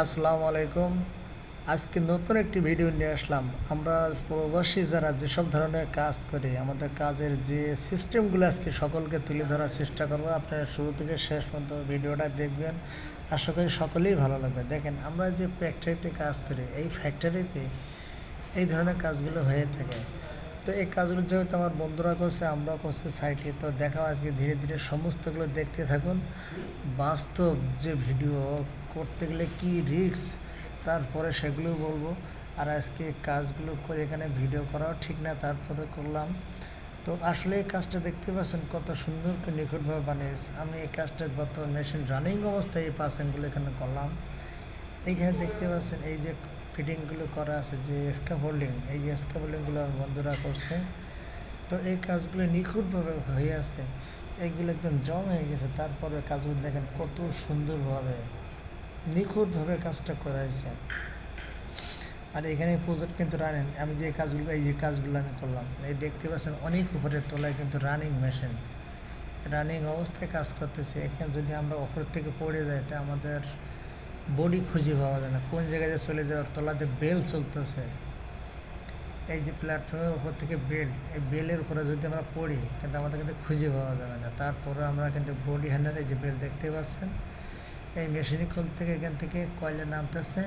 আসসালামু আলাইকুম। আজকে নতুন একটি ভিডিও নিয়ে আসলাম। আমরা প্রবাসী যারা যেসব ধরনের কাজ করি, আমাদের কাজের যে সিস্টেমগুলো আজকে সকলকে তুলে ধরার চেষ্টা করব। আপনারা শুরু থেকে শেষ পর্যন্ত ভিডিওটা দেখবেন। আশা করি সকলেই ভালো লাগবে। দেখেন, আমরা যে ফ্যাক্টরিতে কাজ করি, এই ফ্যাক্টরিতে এই ধরনের কাজগুলো হয়ে থাকে। তো এই কাজগুলো যেহেতু আমার বন্ধুরা করছে, আমরাও করছি সাইটে, তো দেখাও আজকে ধীরে ধীরে সমস্তগুলো দেখতে থাকুন। বাস্তব যে ভিডিও করতে গেলে কি রিস্ক, তারপরে সেগুলো বলবো। আর আজকে কাজগুলো করে এখানে ভিডিও করাও ঠিক না, তারপরে করলাম। তো আসলে এই কাজটা দেখতে পাচ্ছেন কত সুন্দর করে নিখুঁতভাবে বানিয়েছে। আমি এই কাজটা গত মেশিন রানিং অবস্থায় এই পার্সেন্টগুলো এখানে করলাম। এইখানে দেখতে পাচ্ছেন এই যে ফিটিংগুলো করা আছে, যে স্ক্যাফোল্ডিং, এই স্ক্যাফোল্ডিংগুলো আমার বন্ধুরা করছে। তো এই কাজগুলো নিখুঁতভাবে হয়ে আছে, এইগুলো একদম জম হয়ে গেছে। তারপরে কাজগুলো দেখেন কত সুন্দরভাবে নিখুঁতভাবে কাজটা করা হয়েছে। আর এখানে প্রজেক্ট কিন্তু রানিং। আমি যে কাজগুলো, এই যে কাজগুলো আমি করলাম, এই দেখতে পাচ্ছেন অনেক উপরের তলায় কিন্তু রানিং মেশিন, রানিং অবস্থায় কাজ করতেছে। এখানে যদি আমরা ওপর থেকে পড়ে যাই, তা আমাদের বডি খুঁজে পাওয়া যায় না, কোন জায়গায় যে চলে যাওয়ার। তলাতে বেল চলতেছে, এই যে প্ল্যাটফর্মের উপর থেকে বেল, এই বেলের উপরে যদি আমরা পড়ি, কিন্তু আমাদের কিন্তু খুঁজে পাওয়া যাবে না। তারপরে আমরা কিন্তু বডি হ্যান্ডেল, এই যে বেল দেখতে পাচ্ছেন, এই মেশিনিক খোল থেকে এখান থেকে কয়েলে নামতেছে,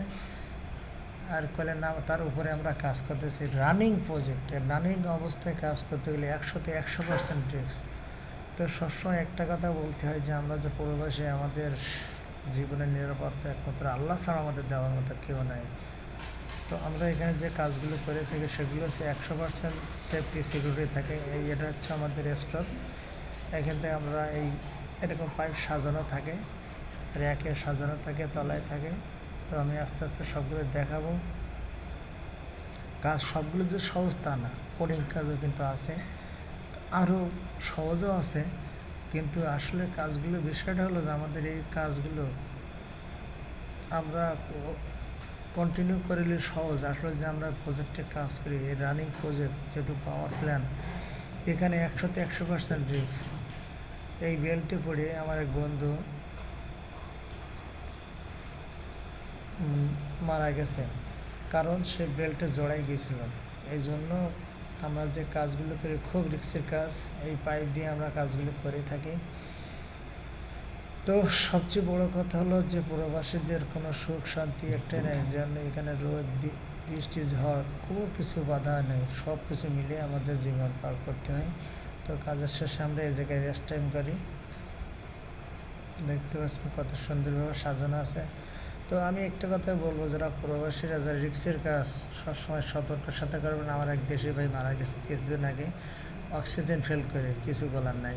আর কয়েলের নাম, তার উপরে আমরা কাজ করতেছি। রানিং প্রজেক্ট, রানিং অবস্থায় কাজ করতে গেলে 100% রিস্ক। তো সবসময় একটা কথা বলতে হয় যে আমরা যে প্রবাসী, আমাদের জীবনের নিরাপত্তা একমাত্র আল্লাহ ছাড়া আমাদের দেওয়ার মতো কেউ নাই। তো আমরা এখানে যে কাজগুলো করে থাকি সেগুলো হচ্ছে 100% সেফটি সিকিউরিটি থাকে। এটা হচ্ছে আমাদের স্টক। এখান থেকে আমরা এরকম পাইপ সাজানো থাকে, র্যাকে সাজানো থাকে, তলায় থাকে। তো আমি আস্তে আস্তে সবগুলো দেখাবো। কাজ সবগুলো যে সহজ তা না, কোডিং কাজও কিন্তু আছে, আরও সহজও আছে। কিন্তু আসলে কাজগুলো, বিষয়টা হলো যে আমাদের এই কাজগুলো আমরা কন্টিনিউ করলে সহজ। আসলে যে আমরা প্রজেক্টে কাজ করি, এই রানিং প্রজেক্ট যেহেতু পাওয়ার প্ল্যান, এখানে 100% রিস্ক। এই বেল্টে পড়ে আমার এক বন্ধু মারা গেছে, কারণ সে বেল্টে জড়াই গিয়েছিল। এই জন্য আমরা যে কাজগুলো করি খুব রিস্কের কাজ, এই পাইপ দিয়ে আমরা কাজগুলো করে থাকি। তো সবচেয়ে বড় কথা হলো যে প্রবাসীদের কোনো সুখ শান্তি একটাই নেই, যেন এখানে রোদ বৃষ্টি ঝড় কোনো কিছু বাধা নেই, সব কিছু মিলিয়ে আমাদের জীবন পার করতে হয়। তো কাজের শেষে আমরা এই জায়গায় রেস্ট টাইম করি। দেখতে পাচ্ছেন কত সুন্দরভাবে সাজানো আছে। তো আমি একটা কথাই বলবো, যারা প্রবাসীরা, যারা রিক্সের কাজ সবসময় সতর্কের সাথে করবেন। আমার এক দেশি ভাই মারা গেছে কিছুদিন আগে, অক্সিজেন ফেল করে, কিছু বলার নাই।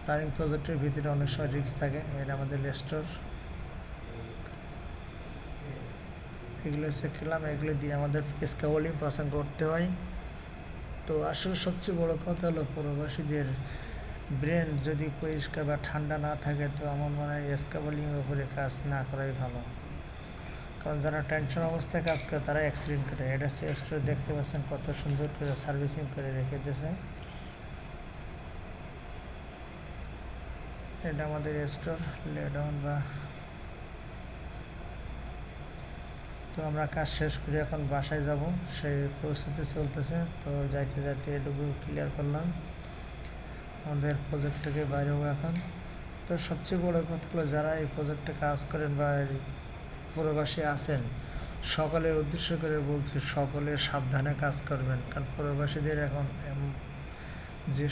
রানিং প্রজেক্টের ভিতরে অনেক সময় রিস্ক থাকে। এটা আমাদের লেস্টোর, এগুলো শিখলাম, এগুলো দিয়ে আমাদের স্ক্যাফোল্ডিং পছন্দ করতে হয়। তো আসলে সবচেয়ে বড় কথা হলো প্রবাসীদের ব্রেন যদি পরিষ্কার বা ঠান্ডা না থাকে, তো আমার মনে হয় স্ক্যাফোল্ডিংয়ের উপরে কাজ না করাই ভালো। কারণ যারা টেনশন অবস্থায় কাজ করে তারা অ্যাক্সিডেন্ট করে। এটা স্টোর দেখতে পাচ্ছেন কত সুন্দর করে সার্ভিসিং করে রেখে দিয়েছে। এটা আমাদের স্টোর লেডাউন বা। তো আমরা কাজ শেষ করে এখন বাসায় যাব, সেই প্রস্তুতি চলতেছে। তো যাইতে যাইতে এটুকু ক্লিয়ার করলাম, আমাদের প্রজেক্টটাকে বাইরে হবো এখন। তো সবচেয়ে বড় কথা হলো, যারা এই প্রজেক্টে কাজ করেন বা প্রবাসী আছেন, সকলের উদ্দেশ্য করে বলছি, সকলে সাবধানে কাজ করবেন। কারণ প্রবাসীদের এখন যে